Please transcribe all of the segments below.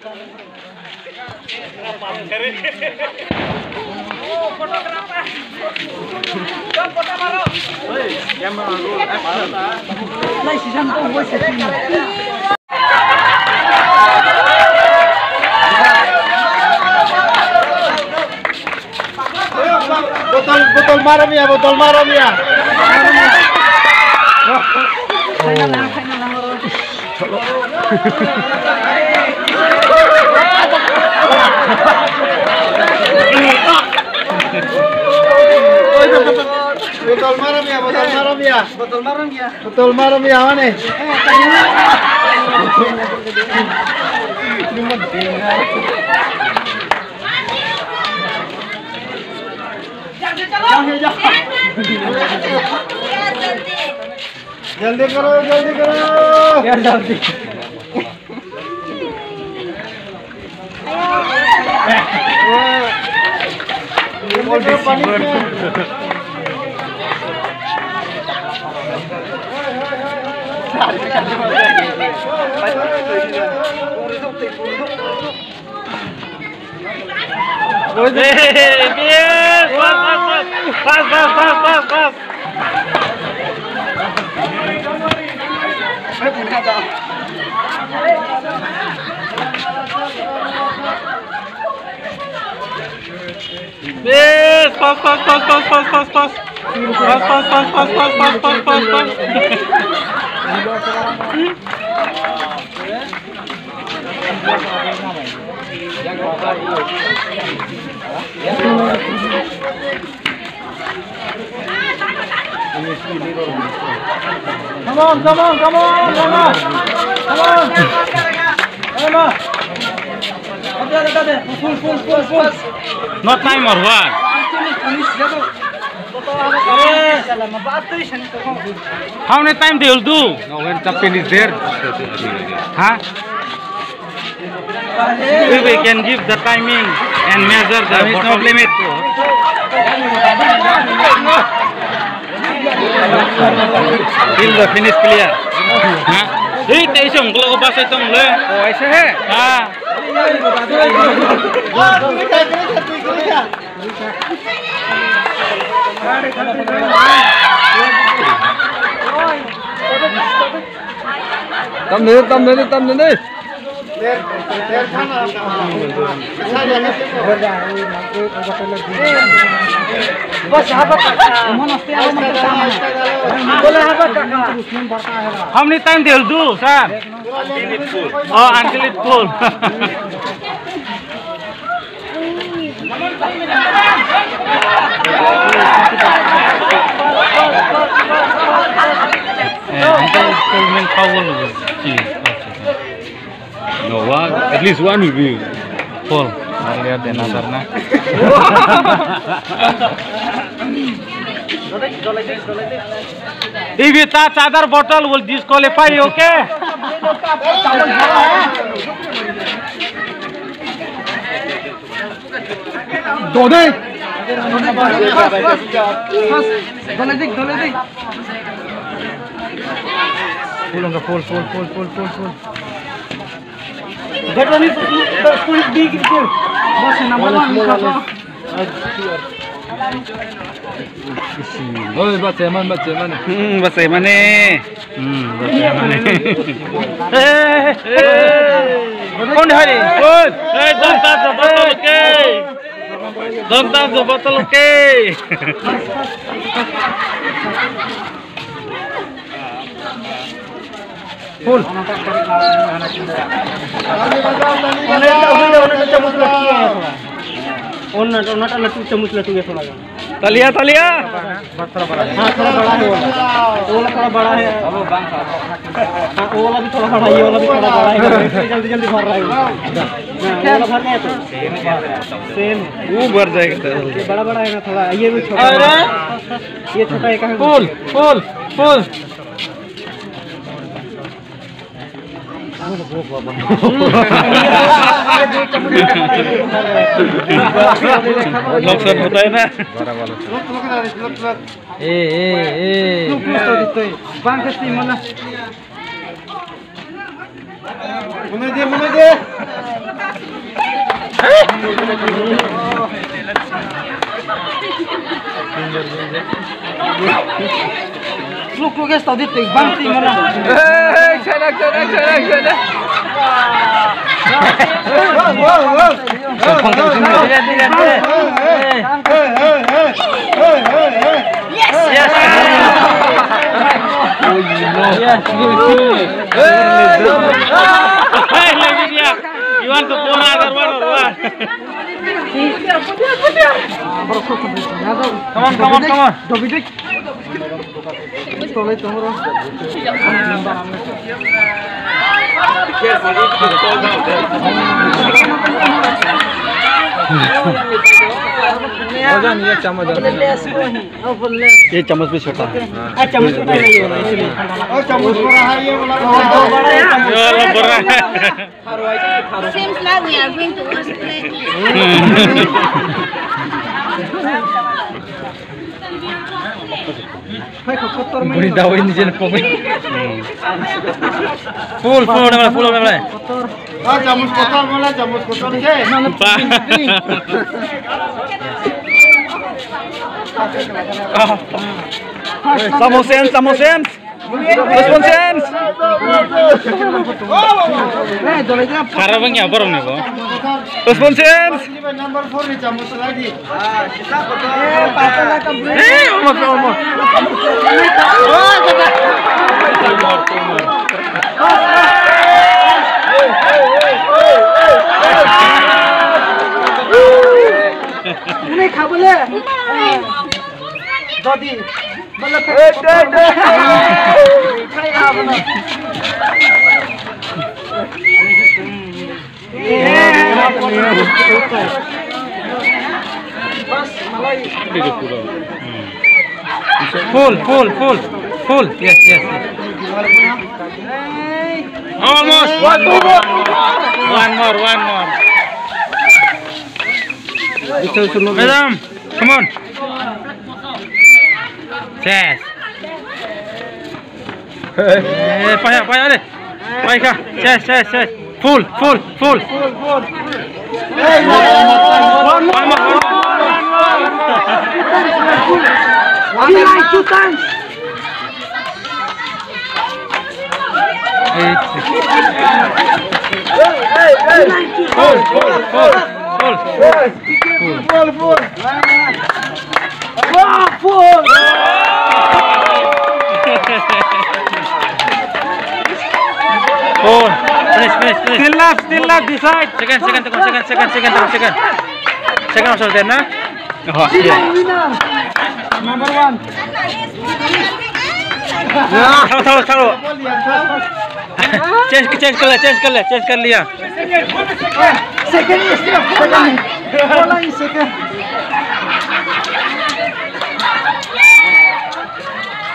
Botol maram ya, botol maram ya. Botol maram ya, botol maram ya. Botol maram ya. Botol maram ya mana? जल्दी करो, जल्दी करो। यार जल्दी। Pas. Yes, pas. Come on. Full. Not time or what? How many time they will do? No, when the pin is there. Huh? We can give the timing and measure the bottom limit. Till the finish clear. Huh? Hey, ऐसे उनको को पास ऐसे उंगले. Oh, ऐसे है? हाँ. Tầm nữa. How many times they'll do, sir? Until it's full. Oh, until it's full. Until it's full means how will it? No, one. At least one will be Full. Earlier than other na. If you touch other bottle, will disqualify you, okay? Full. That one is big. Oh, baca eman. Bahasa mana? Kau hari? Don't touch the bottle, okay? Full. तलिया हाँ थोड़ा बड़ा है वो थोड़ा बड़ा है हाँ वो वाला भी थोड़ा बड़ा है ये वाला भी थोड़ा बड़ा है जल्दी भर रहा है क्या भर गया तो सेम वो भर जाएगा ये बड़ा है ना थोड़ा ये भी छोटा ये छोटा है कहाँ फुल नुकसान होता है ना मुझे दे Look guys tadi tik bangti mana. Sana. You want to pour another one or what? Come on. ये चम्मच भी छोटा है। चम्मच छोटा नहीं होना इसलिए। चम्मच बड़ा है ये वाला बड़ा है। Seems like we are going to cosplay. Buni dawa ini jenis pemain. Full mana? चम्मच कोतर के Samosens. Responsens. Karawang ya baru nih, Bang. Responsens. Number 4 ni chamos lagi. Almost. Ini kabelnya. Dodi. Full. Yes. Almost. One more. Madam, come on. Yes. Payah deh. Payah. Yes. Full. One more. Two times. Full. Finish. Still left. Decide. Second. Second also there, na? Oh, yeah. Number 1. Tahu. Change कर लिया. Second is bola is second.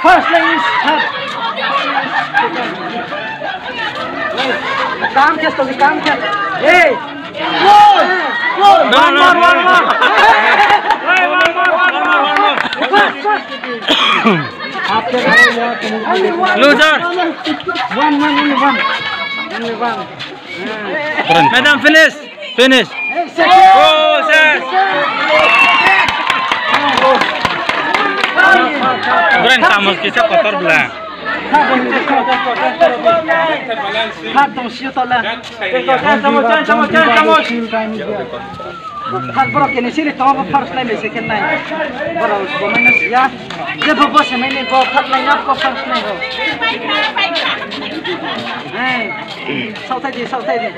First line is hard. काम क्या? Hey! One more. Loser. Only one. Madam, finish. Oh, yes. Bukan kamu kisah kotor belah. हाथ दो सियो तला चमच हाथ बरो के निसिले तो फर्स्ट लाइन में सेकंड लाइन बरो उसको मैंने या जब बस मैंने को थर्ड लाइन आपको फर्स्ट लाइन हो south they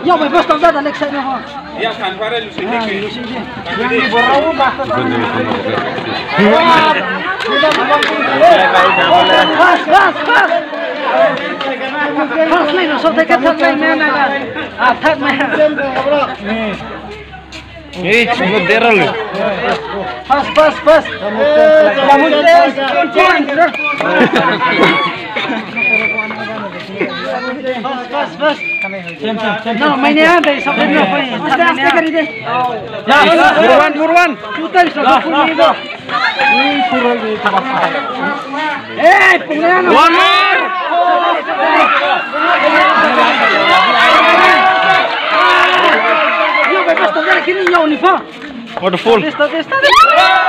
Yo, me puedo estar dando Alexa no. Ya kan para Lucy. Yang borau basta. First line so take third line na. Third line. Look there only. First. No, mainnya ada sampai berapa ini? Aste kali deh. Ya, buruan. Sudah sudah pulih dong. Ini suruh ini coba. Pengen. One more. Yo, bebas tadi kini nyaw nih, Pak. What the full? Tadi.